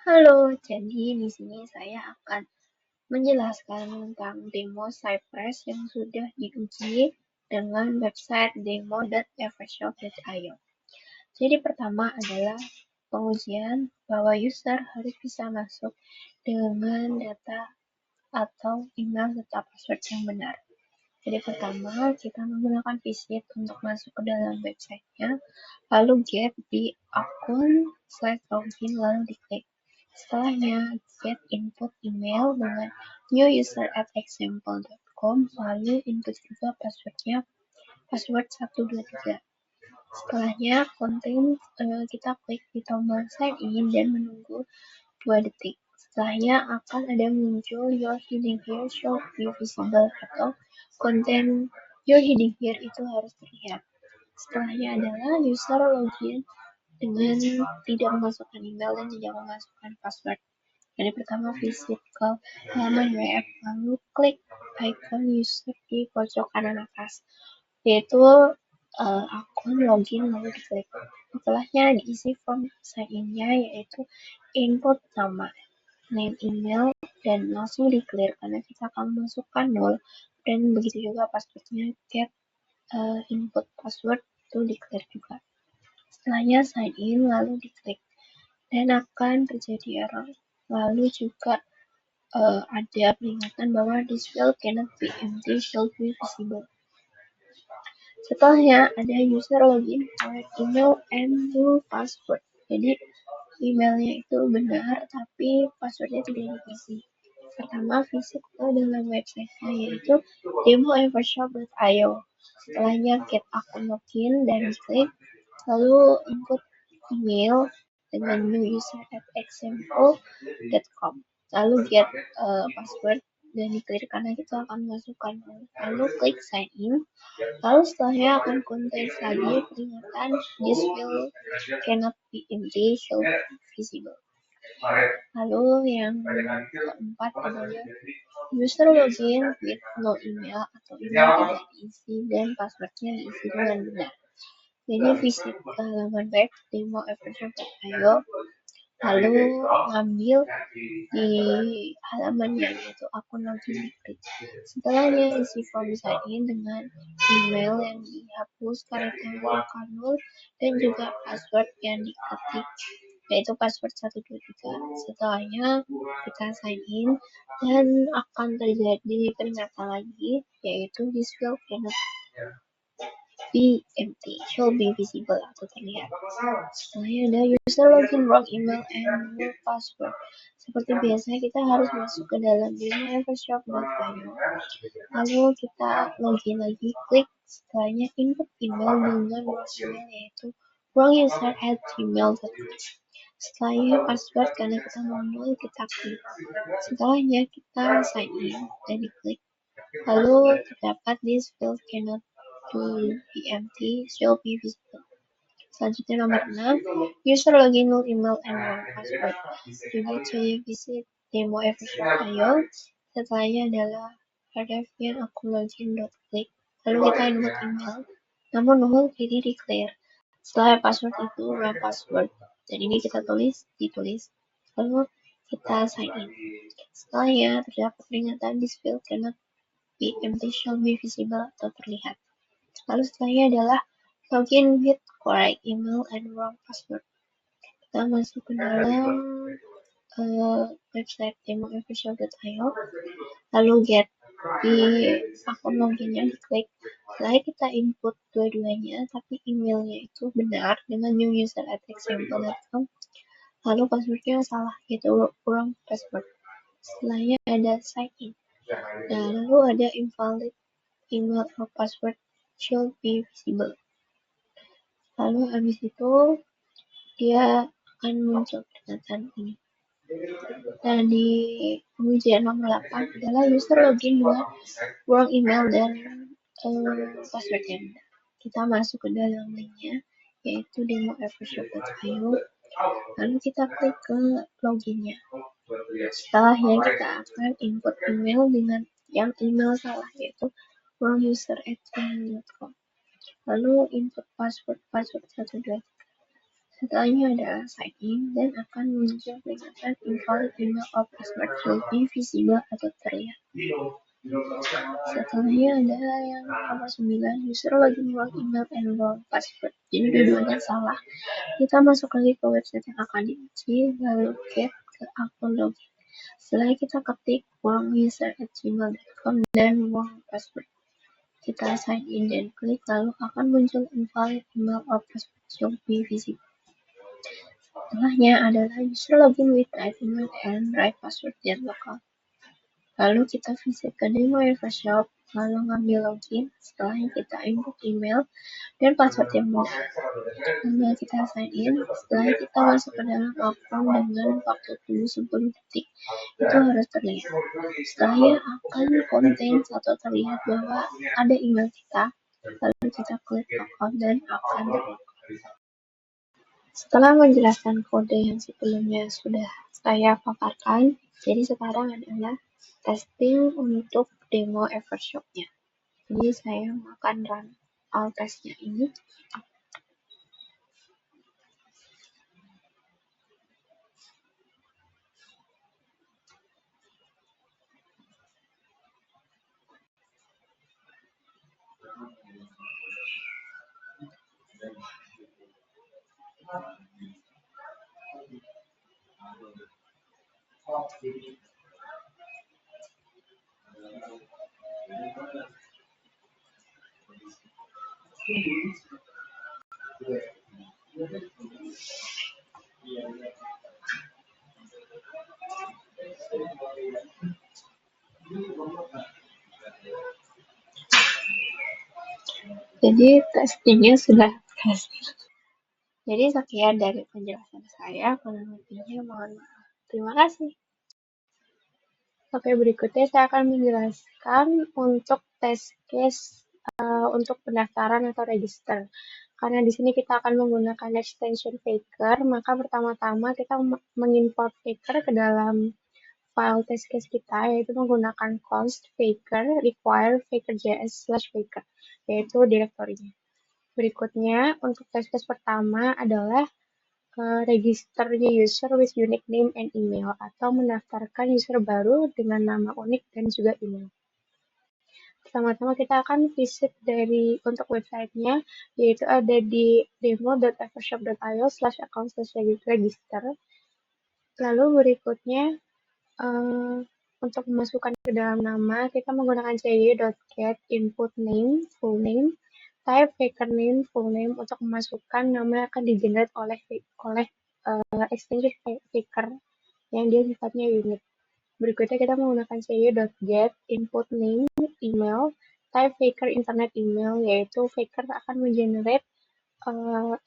Halo, jadi di sini saya akan menjelaskan tentang demo Cypress yang sudah diuji dengan website demo.evershop.io. Jadi pertama adalah pengujian bahwa user harus bisa masuk dengan data atau email serta password yang benar. Jadi pertama kita menggunakan visit untuk masuk ke dalam websitenya, lalu get di akun/login lalu diklik. Setelahnya get input email dengan new user at example.com, lalu input juga passwordnya, password 123. Setelahnya kita klik di tombol sign in dan menunggu 2 detik. Setelahnya akan ada muncul your hiding here should be visible atau konten your hiding here itu harus terlihat. Setelahnya adalah user login dengan tidak memasukkan email dan tidak memasukkan password. Jadi pertama visit ke halaman web, lalu klik icon user di pojok kanan atas, yaitu akun login lalu diklik. Setelahnya diisi form sign in-nya, yaitu input nama, name, email, dan langsung di-clear karena kita akan masukkan 0, dan begitu juga passwordnya get input password itu di-clear juga. Setelahnya sign in lalu diklik dan akan terjadi error. Lalu juga ada peringatan bahwa this field cannot be empty, should be visible. Setelahnya ada user login correct email and new password. Jadi emailnya itu benar tapi passwordnya tidak diisi. Pertama visit ke dalam website-nya yaitu demoevershop.io. Setelahnya get akun login dan klik, lalu input email dengan new user at example.com, lalu get password dan diklik karena kita akan masukkan, lalu klik sign in, lalu setelahnya akan konten lagi peringatan this field cannot be empty, should be visible. Lalu yang keempat adalah user login with no email atau email tidak diisi dan passwordnya diisi dengan benar. Jadi visit ke halaman web demoevershop.io, lalu ngambil di halamannya yaitu akun login diklik. Setelahnya isi form sign in dengan email yang dihapus karakter kanul dan juga password yang diketik yaitu password 123. Setelahnya kita sign in dan akan terjadi peringatan lagi yaitu this field cannot be empty, should be visible atau terlihat. Setelahnya ada user login wrong email and no password. Seperti biasa kita harus masuk ke dalam demoevershop.io. Lalu kita login lagi, klik setelahnya input email dengan wrong email yaitu wrong user at gmail.com. Setelahnya password karena kita mau nol kita klik. Setelahnya kita sign in dan diklik. Lalu terdapat this field cannot be empty, should be visible. Selanjutnya nomor 6, user login null email and wrong password. Jadi saya visit demoevershop.io. Setelahnya adalah paragrafnya akun login.klik. Lalu kita input email, namun null jadi di clear. Setelah password itu wrong password. Dan ini kita ditulis. Lalu kita sign in. Setelahnya terdapat peringatan this field cannot be empty, should be visible atau terlihat. Lalu setelahnya adalah login with correct email and wrong password. Kita masuk ke dalam website demoevershop.io, lalu get di akun loginnya diklik. Setelah kita input dua-duanya, tapi emailnya itu benar dengan new user at example.com, lalu passwordnya salah, yaitu wrong password. Setelahnya ada sign in. Nah, lalu ada invalid email or password should be visible. Lalu habis itu dia akan muncul peringatan ini. Nah, di pengujian nomor 8 adalah user login dengan wrong email dan password yang benar. Kita masuk ke dalam linknya yaitu demoevershop.io, lalu kita klik ke loginnya. Setelahnya kita akan input email dengan yang email salah yaitu wrong user at gmail.com. Lalu input password 123. Setelahnya adalah sign in dan akan muncul peringatan invalid email or password will be visible atau terlihat. Setelahnya adalah yang nomor 9, user login wrong email and wrong password. Jadi dua-duanya salah. Kita masuk lagi ke website yang akan diuji, lalu get ke akun login. Setelah kita ketik wronguser@gmail.com dan wrong password, kita sign in dan klik, lalu akan muncul invalid email or password should be visible. Setelahnya adalah user login with right email and right password dan local. Lalu kita visit ke demo Evershop, lalu ngambil login. Setelahnya kita input email dan password yang benar. Lalu kita sign in. Setelah kita masuk ke dalam akun dengan waktu tunggu 10 detik, itu harus terlihat. Setelahnya akan konten atau terlihat bahwa ada email kita. Lalu kita klik account dan akan terlihat. Setelah menjelaskan kode yang sebelumnya sudah saya paparkan, jadi sekarang adalah testing untuk demo Evershop-nya. Jadi saya akan run all testnya ini. Jadi testingnya sudah berhasil. Jadi sekian dari penjelasan saya, kurang lebihnya mohon maaf. Terima kasih. Oke, berikutnya saya akan menjelaskan untuk test case untuk pendaftaran atau register. Karena di sini kita akan menggunakan extension Faker, maka pertama-tama kita mengimport Faker ke dalam file test case kita, yaitu menggunakan const faker require faker.js/faker, yaitu direktorinya. Berikutnya, untuk test case pertama adalah registernya user with unique name and email, atau mendaftarkan user baru dengan nama unik dan juga email. Pertama-tama kita akan visit untuk websitenya, yaitu ada di demo.evershop.io/account/register. Lalu berikutnya, untuk memasukkan ke dalam nama, kita menggunakan cy.get input name, full name, type faker name, full name untuk memasukkan nama yang akan di-generate oleh extension faker yang dia sifatnya unik. Berikutnya kita menggunakan cy.get input name, email, type faker internet email, yaitu faker akan mengenerate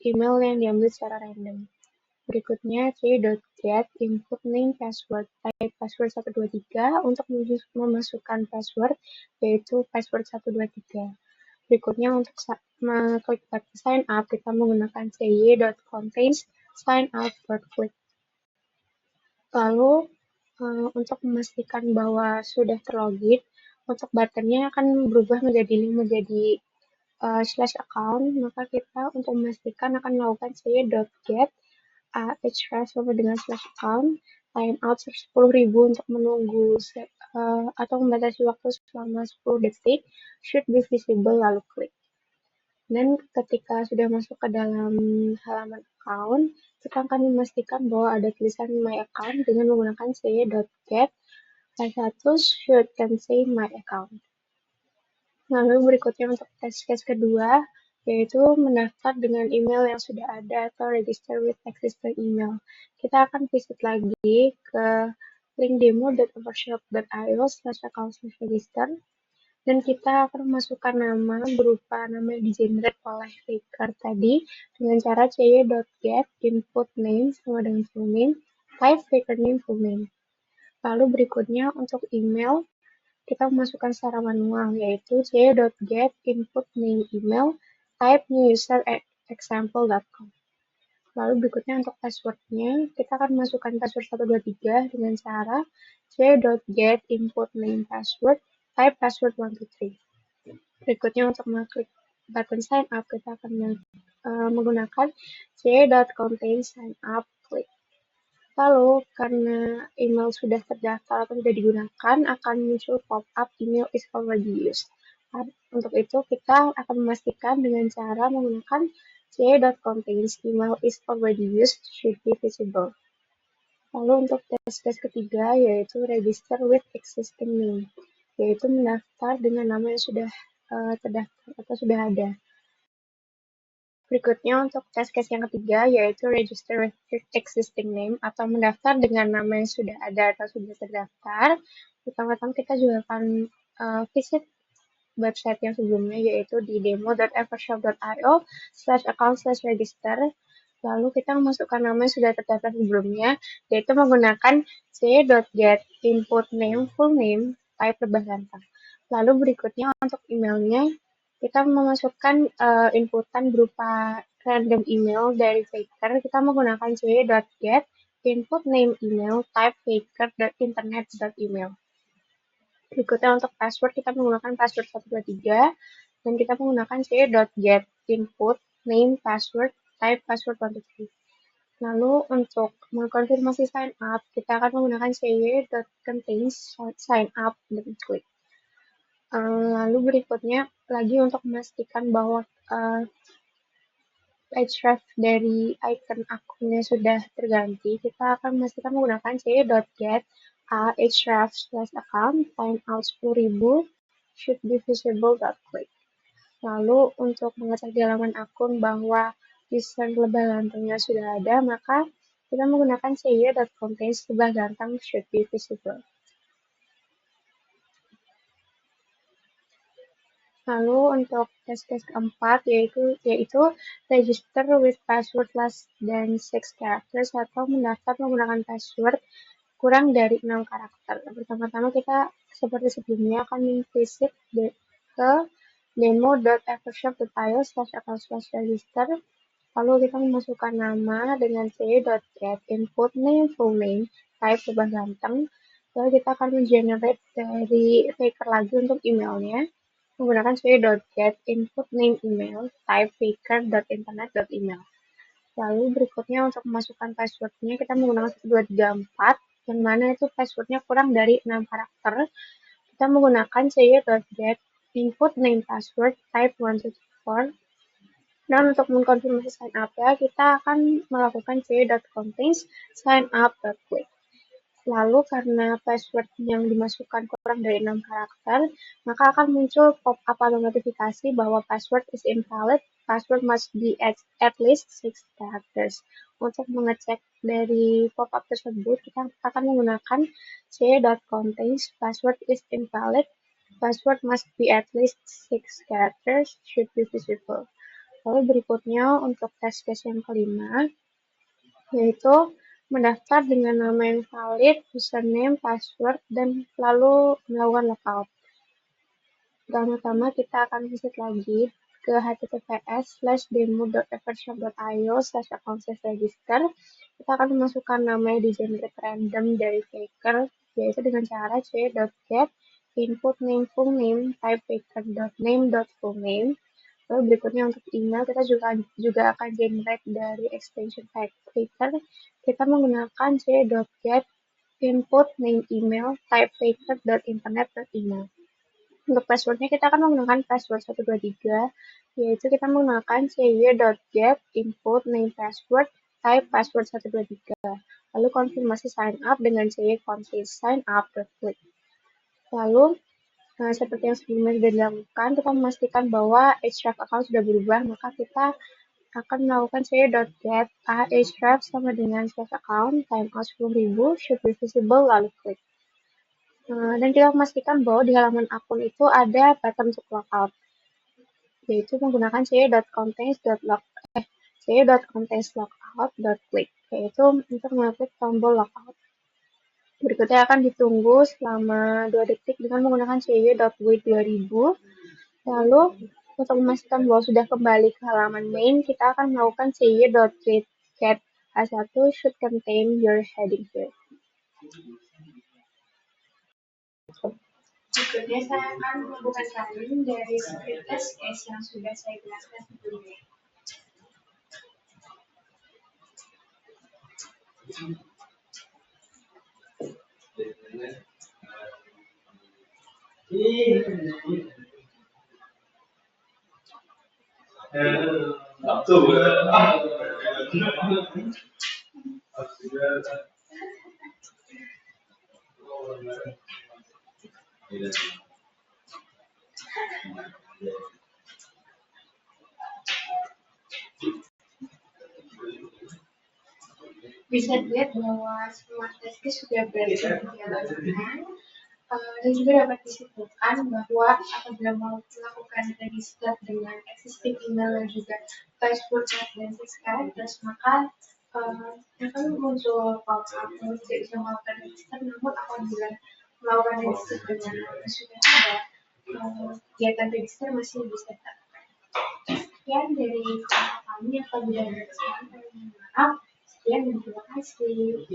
email yang diambil secara random. Berikutnya cy.get input name password, type password 123 untuk memasukkan password, yaitu password 123. Berikutnya untuk klik button sign up, kita menggunakan cy.contains sign up click. Lalu untuk memastikan bahwa sudah terlogin, untuk buttonnya akan berubah menjadi /account, maka kita untuk memastikan akan melakukan cy.get href sama dengan /account, timeout 10.000 untuk menunggu atau membatasi waktu selama 10 detik, should be visible, lalu klik. Dan ketika sudah masuk ke dalam halaman account, kita akan memastikan bahwa ada tulisan my account dengan menggunakan cy.get status should contain my account. Lalu berikutnya untuk test case kedua, yaitu mendaftar dengan email yang sudah ada atau register with existing email. Kita akan visit lagi ke link demo.evershop.io/account/register dan kita akan memasukkan nama berupa nama yang di-generate oleh faker tadi dengan cara cy.get input name sama dengan full name, type faker name full name. Lalu berikutnya untuk email, kita memasukkan secara manual, yaitu cy.get input name email, type new user at example.com. Lalu berikutnya untuk passwordnya, kita akan masukkan password 123 dengan cara cy.get input name password, type password 123. Berikutnya untuk mengklik button sign up, kita akan menggunakan c.contain sign up click. Lalu, karena email sudah terdaftar atau sudah digunakan, akan muncul pop-up email is already used. Untuk itu, kita akan memastikan dengan cara menggunakan c.contains email is already used should be visible. Lalu untuk tes case ketiga, yaitu register with existing name, yaitu mendaftar dengan nama yang sudah terdaftar atau sudah ada. Berikutnya untuk test case yang ketiga, yaitu register with existing name atau mendaftar dengan nama yang sudah ada atau sudah terdaftar. Pertama-tama kita juga akan visit website yang sebelumnya, yaitu di demo.evershop.io/account/register. Lalu kita memasukkan nama yang sudah terdaftar sebelumnya, yaitu menggunakan c.getInputName full name type lebah ganteng. Lalu berikutnya untuk emailnya, kita memasukkan inputan berupa random email dari Faker. Kita menggunakan c.getInputName email type faker.internet.email. Berikutnya untuk password, kita menggunakan password 123 dan kita menggunakan c.getInput name password type password 123. Lalu untuk mengkonfirmasi sign up, kita akan menggunakan c.contains sign up dan klik. Lalu berikutnya lagi untuk memastikan bahwa href dari icon akunnya sudah terganti, kita akan memastikan menggunakan c.get href/account timeout 10.000 should be visible.click. Lalu untuk mengecek di halaman akun bahwa desain lebah gantengnya sudah ada, maka kita menggunakan c.contains lebah ganteng should be visible. Lalu untuk tes case keempat yaitu register with password less than 6 characters atau mendaftar menggunakan password kurang dari 6 karakter. Pertama-tama kita seperti sebelumnya akan visit ke demo.evershop.io/account/register. Lalu kita memasukkan nama dengan c.getInputName full name type lebah ganteng. Lalu kita akan mengenerate dari Faker lagi untuk emailnya menggunakan c.getInputName email type faker.internet.email. Lalu berikutnya untuk memasukkan passwordnya kita menggunakan 1234 yang mana itu passwordnya kurang dari 6 karakter. Kita menggunakan c.getInputName password type 124. Dan untuk mengkonfirmasi sign up ya, kita akan melakukan c.contains sign up.click. Lalu karena password yang dimasukkan kurang dari 6 karakter, maka akan muncul pop-up atau notifikasi bahwa password is invalid, password must be at least 6 characters. Untuk mengecek dari pop-up tersebut, kita akan menggunakan c.contains password is invalid, password must be at least 6 characters, should be visible. Lalu berikutnya untuk test case yang kelima, yaitu mendaftar dengan nama yang valid, username, password, dan lalu melakukan logout. Pertama-tama kita akan visit lagi ke https://demo.evershop.io/account/register. Kita akan memasukkan nama di generate random dari Faker, yaitu dengan cara c.getInputName full name type faker.name.fullname. Lalu berikutnya untuk email, kita juga akan generate dari extension Faker. Kita menggunakan c.getInputName email type faker.internet.email. Untuk passwordnya kita akan menggunakan password 123, yaitu kita menggunakan c.getInputName password type password 123. Lalu konfirmasi sign up dengan c.contains sign up.click. Lalu seperti yang sebelumnya sudah dilakukan, kita memastikan bahwa href account sudah berubah, maka kita akan melakukan c.get href sama dengan /account timeout 10.000 should be visible lalu klik. Dan kita memastikan bahwa di halaman akun itu ada button untuk logout, yaitu menggunakan c.contains logout.click, yaitu untuk mengklik tombol logout. Berikutnya akan ditunggu selama 2 detik dengan menggunakan cy.wait 2000. Lalu untuk memastikan bahwa sudah kembali ke halaman main, kita akan melakukan cy.get h1 should contain your heading here. Berikutnya saya akan membuka salin dari script test case yang sudah saya jelaskan sebelumnya. Bisa dilihat bahwa smart desk sudah berhasil dijalankan dan juga dapat disimpulkan bahwa apabila mau melakukan register dengan existing email dan juga password dan subscribe, terus maka akan muncul pop-up tidak bisa melakukan register, namun apabila melakukan register dengan sudah ada kegiatan register masih bisa dilakukan. Sekian dari kami, apabila ada kesalahan, kami mohon maaf. Sekian dan terima kasih.